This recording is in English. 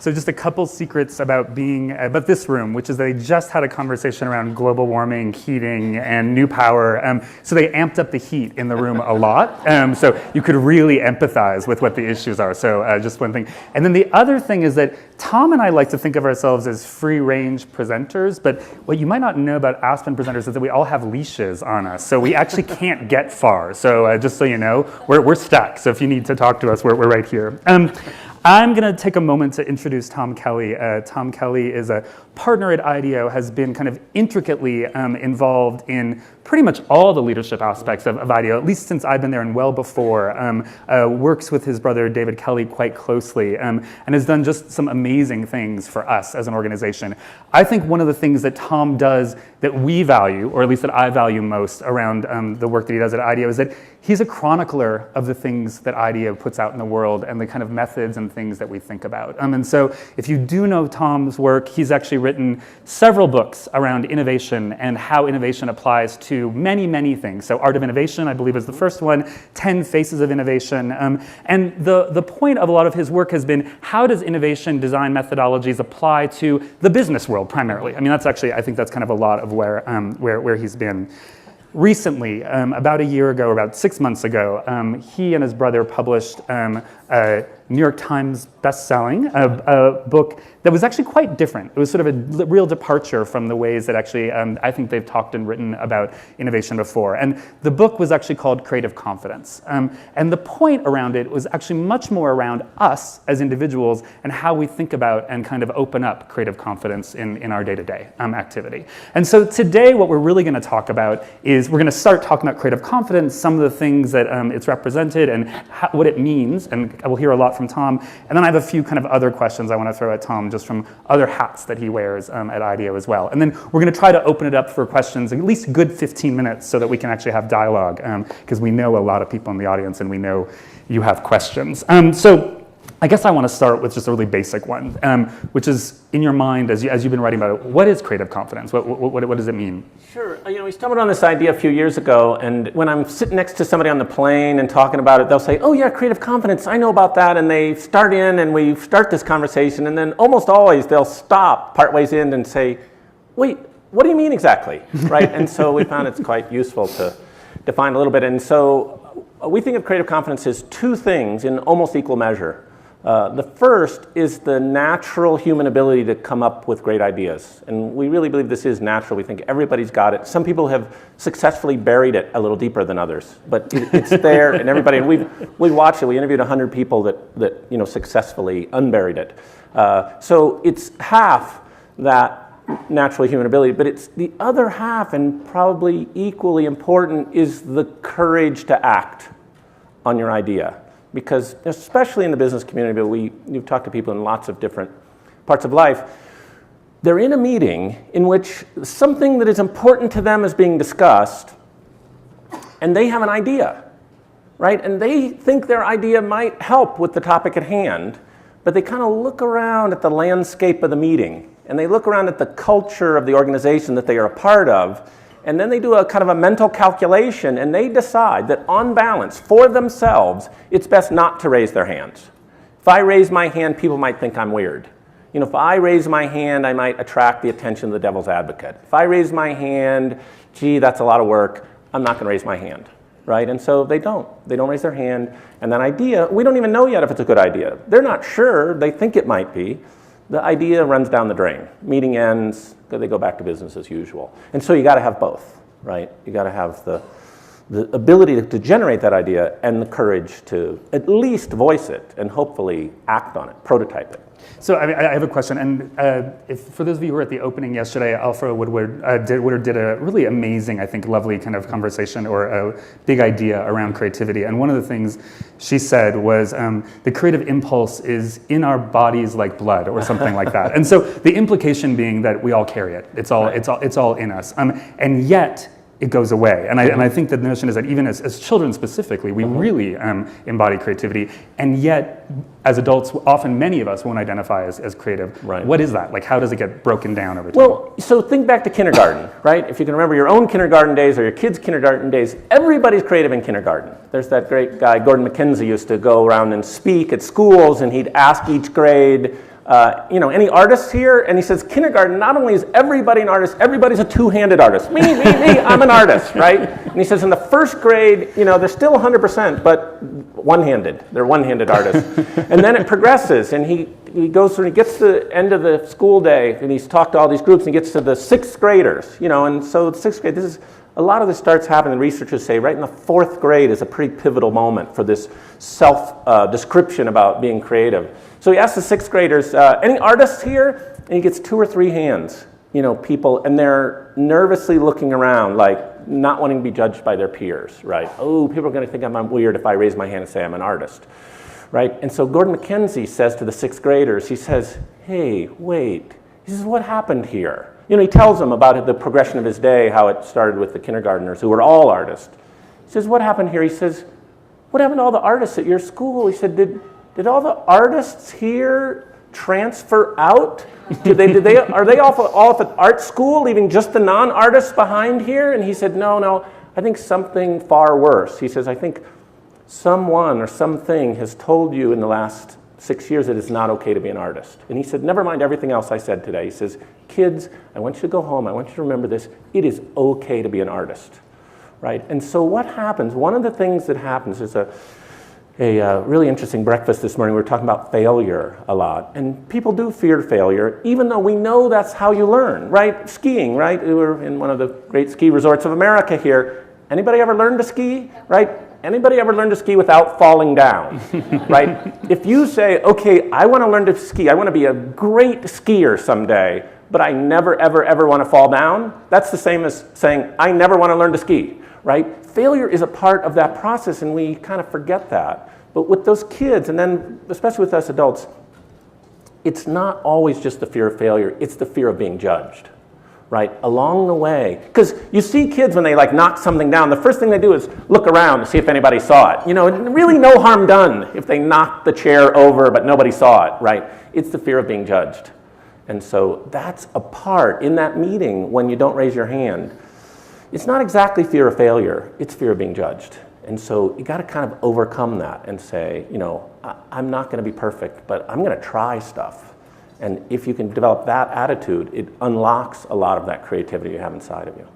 So just a couple secrets about about this room, which is they just had a conversation around global warming, heating, and new power. So they amped up the heat in the room a lot. So you could really empathize with what the issues are. So just one thing. And then the other thing is that Tom and I like to think of ourselves as free-range presenters, but what you might not know about Aspen presenters is that we all have leashes on us. So we actually can't get far. So just so you know, we're stuck. So if you need to talk to us, we're right here. I'm going to take a moment to introduce Tom Kelly. Tom Kelly is a partner at IDEO, has been kind of intricately involved in pretty much all the leadership aspects of IDEO, at least since I've been there and well before. Works with his brother David Kelly quite closely and has done just some amazing things for us as an organization. I think one of the things that Tom does that we value, or at least that I value most around the work that he does at IDEO, is that he's a chronicler of the things that IDEO puts out in the world and the kind of methods and things that we think about. And so if you do know Tom's work, he's actually written several books around innovation and how innovation applies to many, many things. So Art of Innovation, I believe, is the first one, 10 Faces of Innovation. And the point of a lot of his work has been, how does innovation design methodologies apply to the business world primarily? I mean, that's actually, I think that's kind of a lot of where he's been. Recently, about a year ago, or about 6 months ago, he and his brother published a New York Times best-selling, a book that was actually quite different. It was sort of a real departure from the ways that actually I think they've talked and written about innovation before. And the book was actually called Creative Confidence. And the point around it was actually much more around us as individuals and how we think about and kind of open up creative confidence in our day-to-day activity. And so today what we're really going to talk about is we're going to start talking about creative confidence, some of the things that it's represented and what it means, and we'll hear a lot from Tom. And then I have a few kind of other questions I want to throw at Tom just from other hats that he wears at IDEO as well. And then we're going to try to open it up for questions in at least a good 15 minutes so that we can actually have dialogue, because we know a lot of people in the audience and we know you have questions. So I guess I want to start with just a really basic one, which is in your mind as you've been writing about it. What is creative confidence? What does it mean? Sure. We stumbled on this idea a few years ago, and when I'm sitting next to somebody on the plane and talking about it, they'll say, "Oh yeah, creative confidence, I know about that," and they start in and we start this conversation, and then almost always they'll stop partways in and say, "Wait, what do you mean exactly?" Right? And so we found it's quite useful to define a little bit, and so we think of creative confidence as two things in almost equal measure. The first is the natural human ability to come up with great ideas. And we really believe this is natural. We think everybody's got it. Some people have successfully buried it a little deeper than others, but it's there, and everybody, and we watched it. We interviewed 100 people that successfully unburied it. So it's half that natural human ability, but it's the other half, and probably equally important, is the courage to act on your idea. Because especially in the business community, but you've talked to people in lots of different parts of life, they're in a meeting in which something that is important to them is being discussed, and they have an idea, right? And they think their idea might help with the topic at hand, but they kind of look around at the landscape of the meeting, and they look around at the culture of the organization that they are a part of, and then they do a kind of a mental calculation, and they decide that on balance, for themselves, it's best not to raise their hands. If I raise my hand, people might think I'm weird. If I raise my hand, I might attract the attention of the devil's advocate. If I raise my hand, gee, that's a lot of work, I'm not going to raise my hand, right? And so they don't raise their hand, and that idea, we don't even know yet if it's a good idea. They're not sure, they think it might be. The idea runs down the drain. Meeting ends, they go back to business as usual. And so you got to have both, right? You got to have the ability to generate that idea and the courage to at least voice it and hopefully act on it, prototype it. So I have a question, and for those of you who were at the opening yesterday, Alpha Woodward did a really amazing, I think, lovely kind of conversation or a big idea around creativity. And one of the things she said was the creative impulse is in our bodies like blood, or something like that. And so the implication being that we all carry it. It's all in us. And yet it goes away. And I think the notion is that even as children specifically, we really embody creativity, and yet as adults, often many of us won't identify as creative. Right. What is that? Like, how does it get broken down over time? Well, so think back to kindergarten, right? If you can remember your own kindergarten days or your kids' kindergarten days, everybody's creative in kindergarten. There's that great guy, Gordon McKenzie, used to go around and speak at schools, and he'd ask each grade, any artists here? And he says, kindergarten, not only is everybody an artist, everybody's a two-handed artist. Me, I'm an artist, right? And he says in the first grade, they're still 100%, but one-handed. They're one-handed artists. And then it progresses, and he goes through and he gets to the end of the school day, and he's talked to all these groups, and he gets to the sixth graders, and so the sixth grade, a lot of this starts happening, researchers say, right in the fourth grade is a pretty pivotal moment for this self-description about being creative. So he asks the sixth graders, any artists here? And he gets 2 or 3 hands, people, and they're nervously looking around, like not wanting to be judged by their peers, right? Oh, people are going to think I'm weird if I raise my hand and say I'm an artist, right? And so Gordon McKenzie says to the sixth graders, he says, hey, wait. He says, what happened here? He tells them about the progression of his day, how it started with the kindergartners who were all artists. He says, what happened here? He says, what happened to all the artists at your school? He said, did all the artists here transfer out? Are they all at art school, leaving just the non-artists behind here? And he said, no, I think something far worse. He says, I think someone or something has told you in the last 6 years that it's not okay to be an artist. And he said, never mind everything else I said today. He says, kids, I want you to go home. I want you to remember this. It is okay to be an artist, right? And so what happens, one of the things that happens is a really interesting breakfast this morning. We were talking about failure a lot. And people do fear failure, even though we know that's how you learn, right? Skiing, right? We were in one of the great ski resorts of America here. Anybody ever learn to ski, right? Anybody ever learn to ski without falling down, right? If you say, okay, I want to learn to ski, I want to be a great skier someday, but I never, ever, ever want to fall down, that's the same as saying, I never want to learn to ski, right? Failure is a part of that process, and we kind of forget that. But with those kids, and then especially with us adults, it's not always just the fear of failure, it's the fear of being judged. Right, along the way. Because you see kids when they knock something down, the first thing they do is look around to see if anybody saw it. Really no harm done if they knocked the chair over but nobody saw it, right? It's the fear of being judged. And so that's a part in that meeting when you don't raise your hand. It's not exactly fear of failure, it's fear of being judged. And so you got to kind of overcome that and say, I'm not going to be perfect, but I'm going to try stuff. And if you can develop that attitude, it unlocks a lot of that creativity you have inside of you.